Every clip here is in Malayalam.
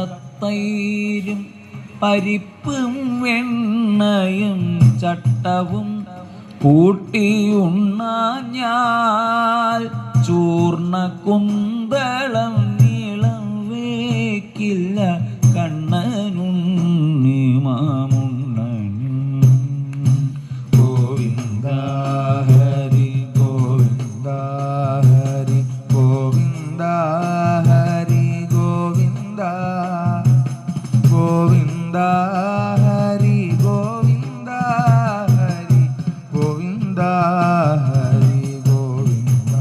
കട്ടത്തൈരും പരിപ്പും വെണ്ണയും ചട്ടവും കൂട്ടിയുണ്ണാഞ്ഞാൽ ചൂർണ കുന്തളം നീളം വേക്കില്ല കണ്ണനുണ്ണി മാമുണ്ണനും. ഗോവിന്ദ ഹരി ഗോവിന്ദ ഹരി ഗോവിന്ദ ഹരി ഗോവിന്ദ ഗോവിന്ദ ഹരി ഗോവിന്ദ ഹരി ഗോവിന്ദ ഹരി ഗോവിന്ദ.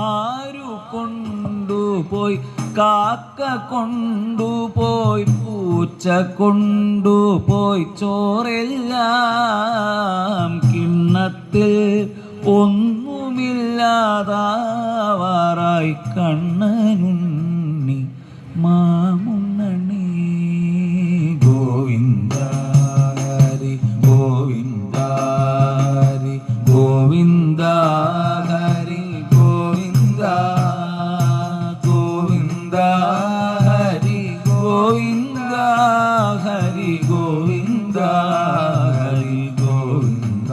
ആരു കൊണ്ടുപോയി കാക്ക കൊണ്ടുപോയി പൂച്ച കൊണ്ടുപോയി ചോറെല്ലാം കിണ്ണത്തിൽ ഒന്നുമില്ലാതാവാറായി കണ്ണനുണ്ണി മാമുണ്ണനേ. ഗോവിന്ദ ഹരി ഗോവിന്ദ ഹരി ഗോവിന്ദ ഹരി ഗോവിന്ദ ഗോവിന്ദ ഹരി ഗോവിന്ദ ഹരി ഗോവിന്ദ ഹരി ഗോവിന്ദ.